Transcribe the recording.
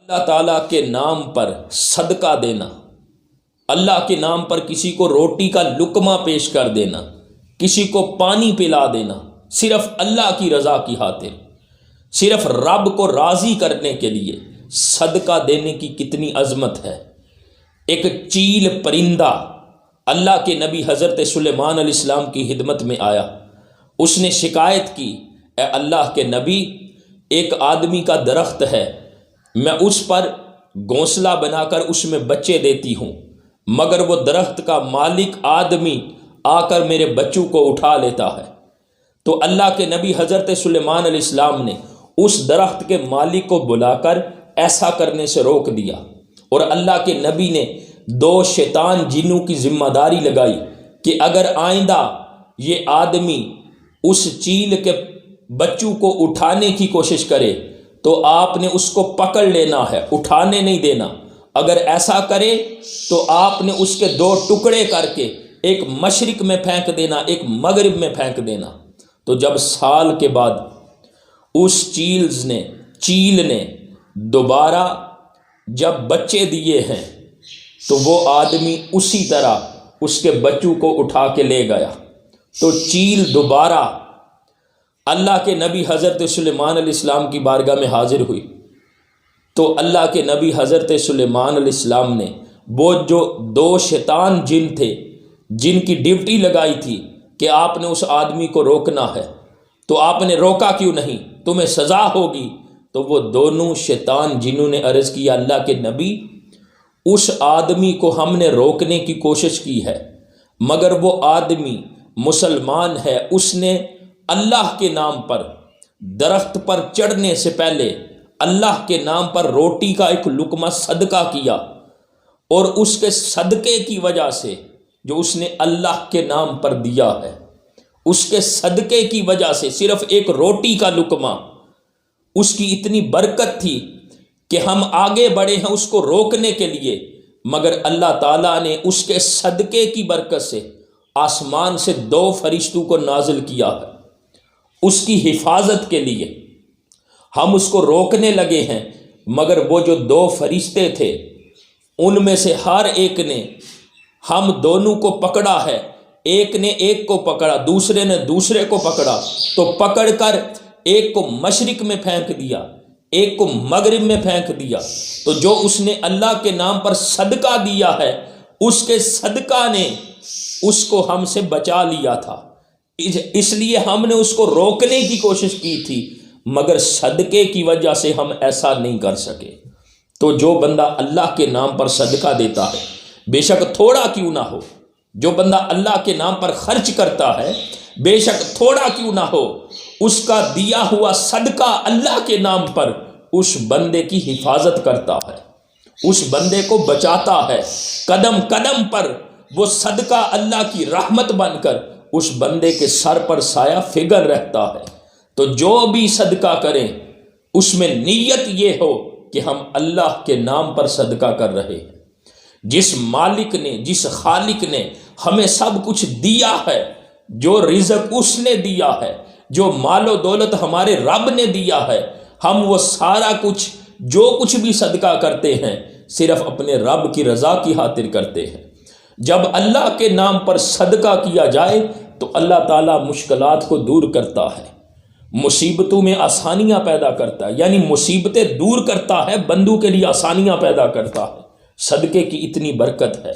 اللہ تعالیٰ کے نام پر صدقہ دینا، اللہ کے نام پر کسی کو روٹی کا لقمہ پیش کر دینا، کسی کو پانی پلا دینا، صرف اللہ کی رضا کی خاطر، صرف رب کو راضی کرنے کے لیے صدقہ دینے کی کتنی عظمت ہے۔ ایک چیل پرندہ اللہ کے نبی حضرت سلیمان علیہ السلام کی خدمت میں آیا۔ اس نے شکایت کی، اے اللہ کے نبی، ایک آدمی کا درخت ہے، میں اس پر گھونسلہ بنا کر اس میں بچے دیتی ہوں، مگر وہ درخت کا مالک آدمی آ کر میرے بچوں کو اٹھا لیتا ہے۔ تو اللہ کے نبی حضرت سلیمان علیہ السلام نے اس درخت کے مالک کو بلا کر ایسا کرنے سے روک دیا، اور اللہ کے نبی نے 2 شیطان جنوں کی ذمہ داری لگائی کہ اگر آئندہ یہ آدمی اس چیل کے بچوں کو اٹھانے کی کوشش کرے تو آپ نے اس کو پکڑ لینا ہے، اٹھانے نہیں دینا۔ اگر ایسا کرے تو آپ نے اس کے 2 ٹکڑے کر کے ایک مشرق میں پھینک دینا، ایک مغرب میں پھینک دینا۔ تو جب سال کے بعد اس چیل نے دوبارہ جب بچے دیے ہیں تو وہ آدمی اسی طرح اس کے بچوں کو اٹھا کے لے گیا۔ تو چیل دوبارہ اللہ کے نبی حضرت سلیمان علیہ السلام کی بارگاہ میں حاضر ہوئی، تو اللہ کے نبی حضرت سلیمان علیہ السلام نے وہ جو 2 شیطان جن تھے جن کی ڈیوٹی لگائی تھی کہ آپ نے اس آدمی کو روکنا ہے، تو آپ نے روکا کیوں نہیں، تمہیں سزا ہوگی۔ تو وہ دونوں شیطان جنہوں نے عرض کیا، اللہ کے نبی، اس آدمی کو ہم نے روکنے کی کوشش کی ہے، مگر وہ آدمی مسلمان ہے، اس نے اللہ کے نام پر درخت پر چڑھنے سے پہلے اللہ کے نام پر روٹی کا ایک لقمہ صدقہ کیا، اور اس کے صدقے کی وجہ سے جو اس نے اللہ کے نام پر دیا ہے، اس کے صدقے کی وجہ سے صرف ایک روٹی کا لقمہ، اس کی اتنی برکت تھی کہ ہم آگے بڑھے ہیں اس کو روکنے کے لیے، مگر اللہ تعالیٰ نے اس کے صدقے کی برکت سے آسمان سے 2 فرشتوں کو نازل کیا ہے اس کی حفاظت کے لیے۔ ہم اس کو روکنے لگے ہیں، مگر وہ جو 2 فرشتے تھے ان میں سے ہر ایک نے ہم دونوں کو پکڑا ہے، ایک نے ایک کو پکڑا، دوسرے نے دوسرے کو پکڑا، تو پکڑ کر ایک کو مشرق میں پھینک دیا، ایک کو مغرب میں پھینک دیا۔ تو جو اس نے اللہ کے نام پر صدقہ دیا ہے، اس کے صدقہ نے اس کو ہم سے بچا لیا تھا، اس لیے ہم نے اس کو روکنے کی کوشش کی تھی، مگر صدقے کی وجہ سے ہم ایسا نہیں کر سکے۔ تو جو بندہ اللہ کے نام پر صدقہ دیتا ہے، بے شک تھوڑا کیوں نہ ہو، جو بندہ اللہ کے نام پر خرچ کرتا ہے، بے شک تھوڑا کیوں نہ ہو، اس کا دیا ہوا صدقہ اللہ کے نام پر اس بندے کی حفاظت کرتا ہے، اس بندے کو بچاتا ہے۔ قدم قدم پر وہ صدقہ اللہ کی رحمت بن کر اس بندے کے سر پر سایہ فگر رہتا ہے۔ تو جو بھی صدقہ کریں اس میں نیت یہ ہو کہ ہم اللہ کے نام پر صدقہ کر رہے ہیں۔ جس مالک نے، جس خالق نے ہمیں سب کچھ دیا ہے، جو رزق اس نے دیا ہے، جو مال و دولت ہمارے رب نے دیا ہے، ہم وہ سارا کچھ جو کچھ بھی صدقہ کرتے ہیں صرف اپنے رب کی رضا کی خاطر کرتے ہیں۔ جب اللہ کے نام پر صدقہ کیا جائے تو اللہ تعالیٰ مشکلات کو دور کرتا ہے، مصیبتوں میں آسانیاں پیدا کرتا ہے، یعنی مصیبتیں دور کرتا ہے، بندوں کے لیے آسانیاں پیدا کرتا ہے۔ صدقے کی اتنی برکت ہے۔